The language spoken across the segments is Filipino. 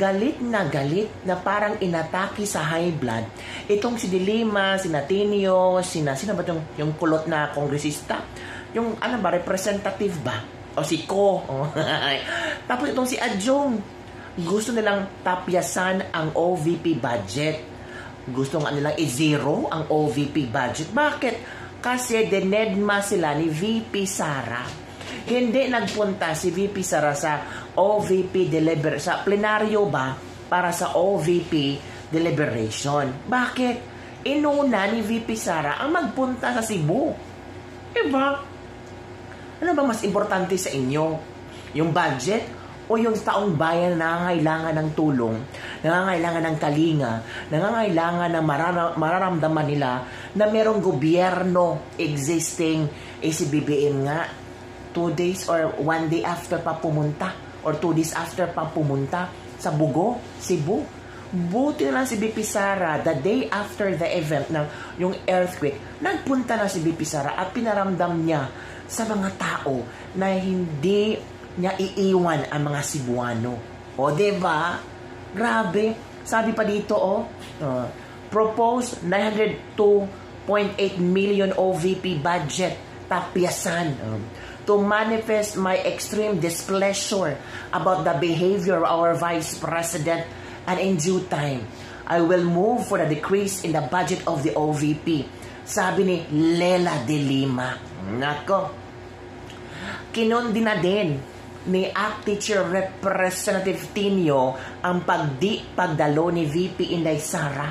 galit na parang inatake sa high blood itong si Dilima, si Natinio, sino ba yung kulot na kongresista? Yung representative ba? O si Ko. Tapos itong si Adjong, gusto nilang tapyasan ang OVP budget. Gusto nga nilang i-zero ang OVP budget. Bakit? Kasi dinedma sila ni VP Sara. Hindi nagpunta si VP Sara sa OVP sa plenaryo ba para sa OVP deliberation. Bakit? Inuna ni VP Sara ang magpunta sa Cebu. Diba? Ano ba mas importante sa inyo? Yung budget o yung taong bayan na nangangailangan ng tulong, nangangailangan ng kalinga, nangangailangan ng mararamdaman nila na merong gobyerno existing si BBM nga 2 days or 1 day after pa pumunta or 2 days after pa pumunta sa Bugo, Cebu. Buti na lang si BP Sara, the day after the event ng yung earthquake, nagpunta na si BP Sara at pinaramdam niya sa mga tao na hindi niya iiwan ang mga Cebuano. O, diba? Grabe. Sabi pa dito, proposed 902.8 million OVP budget, tapyasan. To manifest my extreme displeasure about the behavior of our Vice President, and in due time, I will move for the decrease in the budget of the OVP. Sabi ni Lela de Lima. Nako. Kinundi na din ni ACT Teacher Representative Tinio ang pagdalo ni VP Inday Sara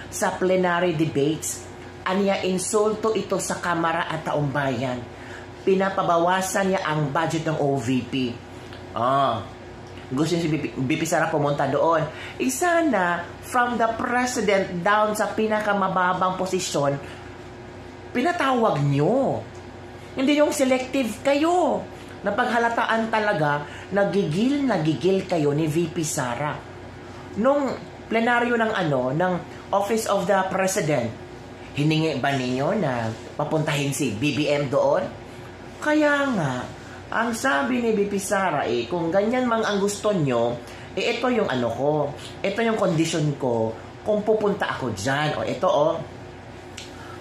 sa plenary debates. Anya insulto ito sa Kamara at Taumbayan. Pinapabawasan niya ang budget ng OVP. Gusto niya si BP Sara pumunta doon. Sana from the president down sa pinakamababang posisyon, pinatawag nyo. Hindi yung selective kayo. Napaghalataan talaga, nagigil kayo ni VP Sara. Nung plenaryo ng Office of the President, hiningi ba ninyo na papuntahin si BBM doon? Kaya nga, ang sabi ni BP Sara, kung ganyan mang ang gusto nyo, ito yung ito yung condition ko kung pupunta ako dyan.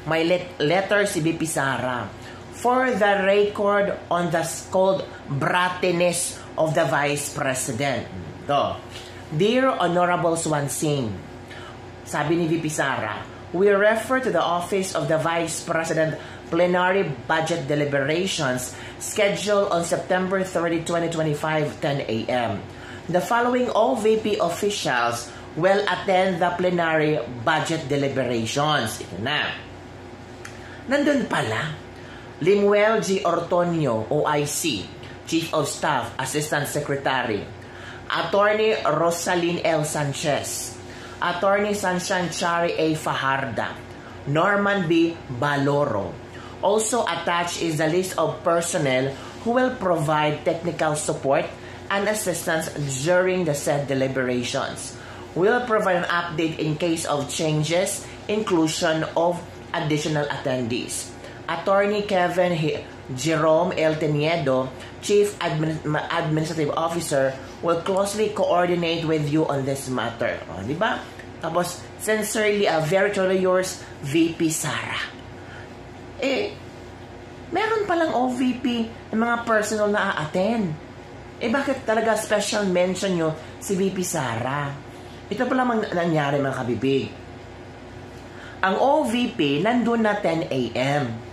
May letter si BP Sara. For the record on the called brattiness of the Vice President. Dear Honorable Swansing, sabi ni VP Sara, we refer to the Office of the Vice President plenary budget deliberations scheduled on September 30, 2025, 10 a.m. The following OVP officials will attend the plenary budget deliberations. Ito na. Nandun pala, Limuel G. Ortonio, OIC, Chief of Staff, Assistant Secretary, Attorney Rosalyn L. Sanchez, Attorney Sunshine Chari A. Fajarda, Norman B. Baloro. Also attached is the list of personnel who will provide technical support and assistance during the said deliberations. We will provide an update in case of changes, inclusion of additional attendees. Attorney Kevin Jerome El Teniedo, Chief Administrative Officer, will closely coordinate with you on this matter. Diba? Tapos, sincerely, very truly yours, VP Sara. Meron palang OVP ng mga personal na a-attend. Bakit talaga special mention nyo si VP Sara? Ito pala nangyari mga kabibig. Ang OVP nandun na 10 a.m.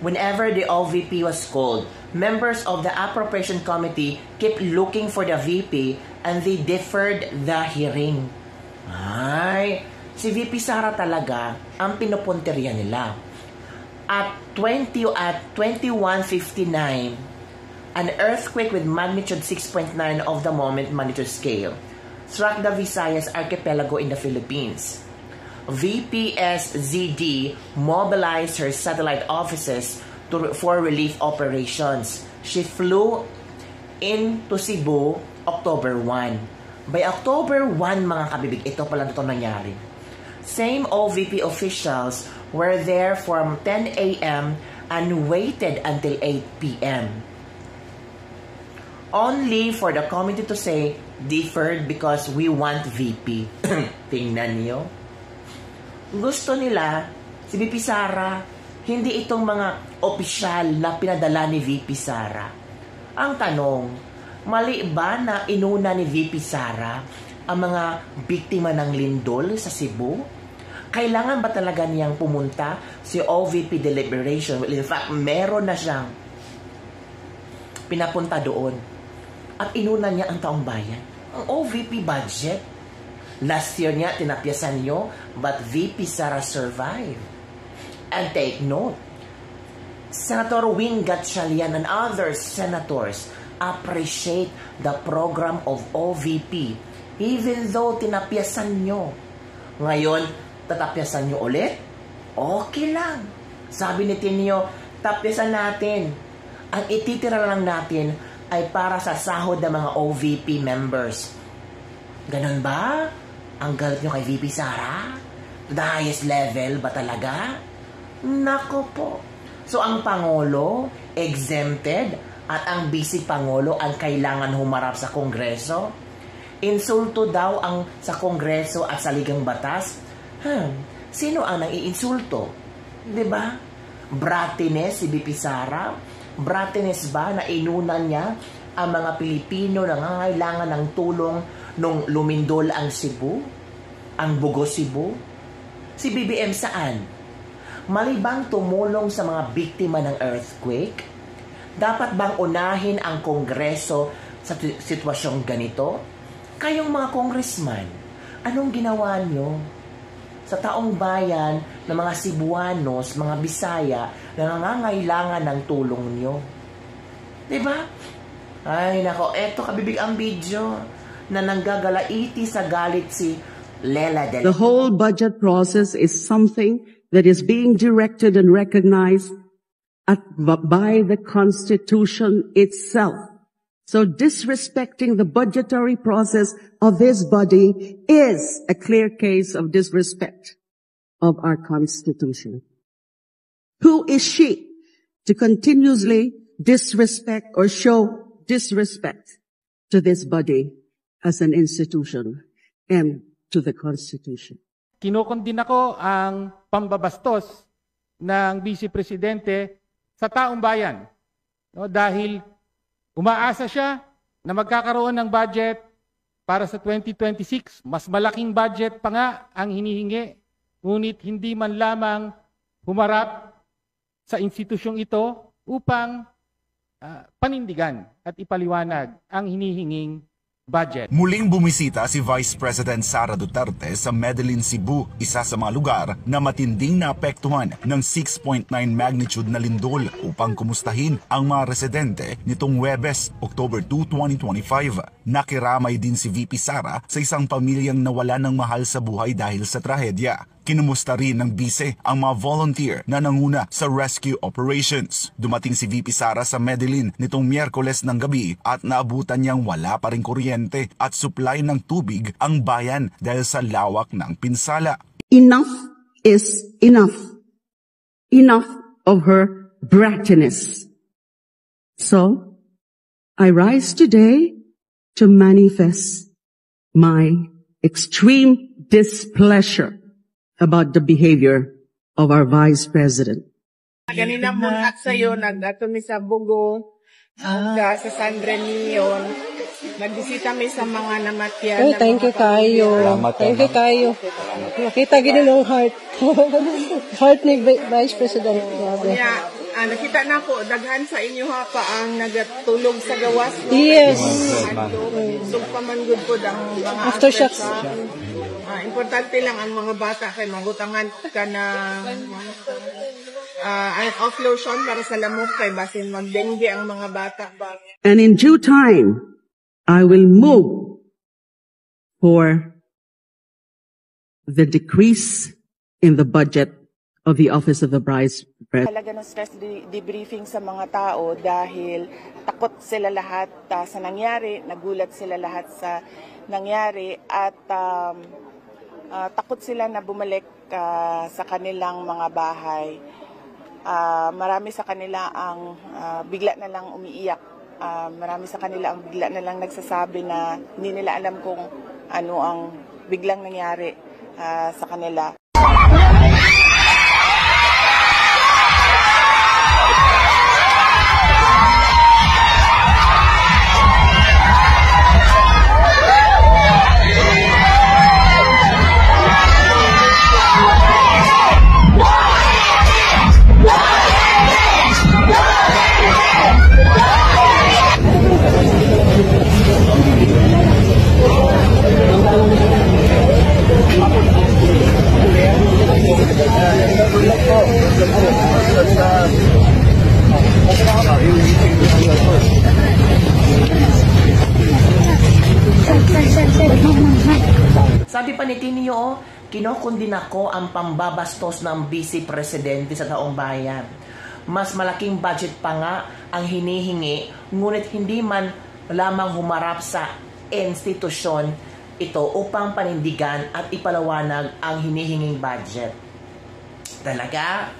Whenever the OVP was called, members of the Appropriation Committee kept looking for the VP and they deferred the hearing. Si VP Sara talaga ang pinupunteriya nila. At 21:59, an earthquake with magnitude 6.9 of the moment magnitude scale struck the Visayas archipelago in the Philippines. VPSZD mobilized her satellite offices for relief operations. She flew into Cebu October 1. By October 1, mga kabibig, ito pala ito nangyari. Same OVP officials were there from 10 a.m. and waited until 8 p.m. Only for the committee to say, deferred because we want VP. Tingnan niyo. Gusto nila, si VP Sara, hindi itong mga opisyal na pinadala ni VP Sara. Ang tanong, mali ba na inuna ni VP Sara ang mga biktima ng lindol sa Cebu? Kailangan ba talaga niyang pumunta si OVP deliberation? Well, in fact, meron na siyang pinapunta doon. At inuna niya ang taong bayan. Ang OVP budget. Last year niya, tinapyasan niyo, but VP Sara survived. And take note, Senator Wing Gatchalian and other senators appreciate the program of OVP even though tinapyasan nyo. Ngayon, tatapyasan nyo ulit? Okay lang. Sabi ni Tinio, tapyasan natin. Ang ititira lang natin ay para sa sahod ng mga OVP members. Ganon ba? Ang galit nyo kay VP Sara? To the highest level ba talaga? Nako po. So ang Pangulo, exempted, at ang Vice Pangulo ang kailangan humarap sa Kongreso? Insulto daw ang sa Kongreso at sa Ligang Batas? Sino ang nang-iinsulto? Diba? Bratines si VP Sara? Bratines ba na inunan niya ang mga Pilipino na nangangailangan ng tulong nung lumindol ang Cebu? Ang Bugo Cebu? Si BBM saan? Mali bang tumulong sa mga biktima ng earthquake? Dapat bang unahin ang Kongreso sa sitwasyong ganito? Kayong mga congressman, anong ginawa nyo sa taong bayan ng mga Cebuanos, mga Bisaya na nangangailangan ng tulong nyo? Diba? Ay nako, eto kabibig ang video na nanggagalaiti sa galit si Lela Del. The whole budget process is something that is being directed and recognized by the Constitution itself. So disrespecting the budgetary process of this body is a clear case of disrespect of our Constitution. Who is she to continuously disrespect or show disrespect to this body as an institution and to the Constitution? Kinokondin ako ang pambabastos ng Vice Presidente sa taong bayan. No, dahil umaasa siya na magkakaroon ng budget para sa 2026. Mas malaking budget pa nga ang hinihingi. Ngunit hindi man lamang humarap sa institusyong ito upang panindigan at ipaliwanag ang hinihinging budget. Muling bumisita si Vice President Sara Duterte sa Medellin, Cebu, isa sa mga lugar na matinding naapektuhan ng 6.9 magnitude na lindol upang kumustahin ang mga residente nitong Huwebes, October 2, 2025. Nakiramay din si VP Sara sa isang pamilyang nawala ng mahal sa buhay dahil sa trahedya. Kinumusta rin ng bise ang mga volunteer na nanguna sa rescue operations. Dumating si VP Sara sa Medellin nitong Miyerkules ng gabi at naabutan niyang wala pa ring kuryente at supply ng tubig ang bayan dahil sa lawak ng pinsala. Enough is enough. Enough of her brattiness. So, I rise today to manifest my extreme displeasure about the behavior of our Vice President. Ganina munat sa'yo, nag-ato mi sa Bugo, sa San Renion, nagbisita mi sa mga namatyan. Ay, thank you kayo. Thank you kayo. Nakita gini ng heart. Heart ni Vice President. Yeah, nakita na po, daghan sa inyo ha pa ang nagatulog sa gawas. No? Yes. So, pamanggod po ang mga Aftershocks. Importante lang ang mga bata kay magutangan ka na off lotion para sa lamok kay basin magdengue ang mga bata. And in due time, I will move for the decrease in the budget of the Office of the Vice President. Talaga ng stress debriefing sa mga tao dahil takot sila lahat sa nangyari, nagulat sila lahat sa nangyari at takot sila na bumalik sa kanilang mga bahay. Marami sa kanila ang bigla na lang umiiyak Marami sa kanila ang bigla na lang nagsasabi na hindi nila alam kung ano ang biglang nangyari sa kanila. Sabi pa ni Tinio, kinokondin ako ang pambabastos ng Vice Presidente sa taong bayan. Mas malaking budget pa nga ang hinihingi, ngunit hindi man lamang humarap sa institusyon ito upang panindigan at ipalawanag ang hinihinging budget. Talaga?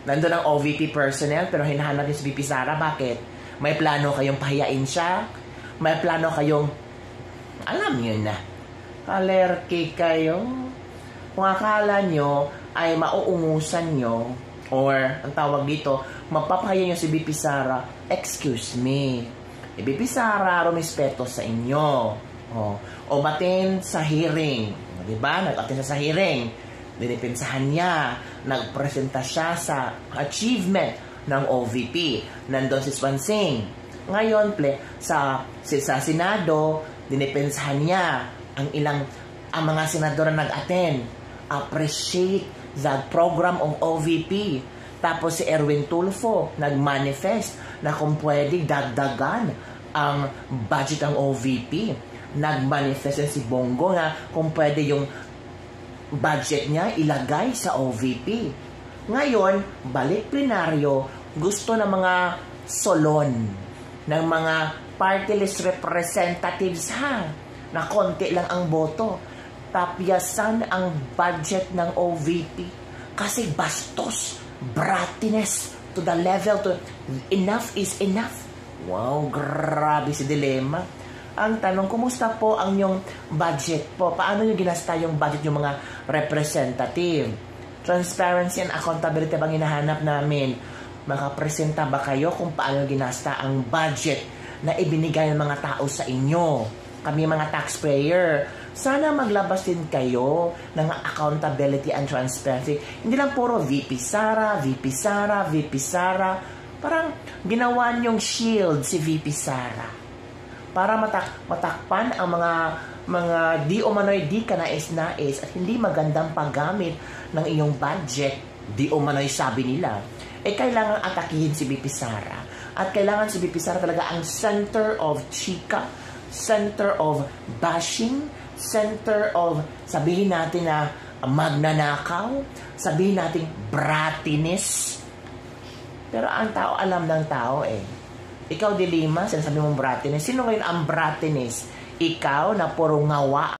Nandun ang OVP personnel pero hinahanap niyo si VP Sara. Bakit? May plano kayong pahiyain siya? May plano kayong, alam niyo na, alerki kayo? Kung akala nyo ay mauungusan nyo or ang tawag dito, mapapahaya nyo si VP Sara, excuse me. VP Sara, rumispeto sa inyo. O batin sa hearing. Diba? Nag-attend sa hearing. Dinipensahan niya. Nagpresenta siya sa achievement ng OVP. Nandun si Swansing. Ngayon, sa Senado, dinipensahan niya ang mga senador na nag-attend. Appreciate the program of OVP. Tapos si Erwin Tulfo nag-manifest na kung pwede dagdagan ang budget ng OVP. Nag-manifest si Bongo na kung pwede yung budget niya ilagay sa OVP. Ngayon, balik plenaryo, gusto ng mga solon, ng mga party list representatives na konti lang ang boto. Tapyasan ang budget ng OVP kasi bastos, brattiness to the level to enough is enough. Wow, grabe si Dilema. Ang tanong, kumusta po ang yung budget po? Paano yung ginasta yung budget yung mga representative? Transparency and accountability bang hinahanap namin? Makapresenta ba kayo kung paano ginasta ang budget na ibinigay ng mga tao sa inyo? Kami mga taxpayer, sana maglabas din kayo ng accountability and transparency. Hindi lang puro VP Sara, VP Sara, VP Sara. Parang ginawa niyong shield si VP Sara para matakpan ang mga di umano'y di kanais-nais at hindi magandang paggamit ng iyong budget. Di umano'y sabi nila. Kailangan atakihin si VP Sara. At kailangan si VP Sara talaga ang center of chika, center of bashing, center of, sabihin natin na magnanakaw, sabihin natin brattiness. Pero ang tao, alam ng tao Ikaw, Dilima, sinasabi mong brattiness. Sino ngayon ang brattiness? Ikaw na puro ngawa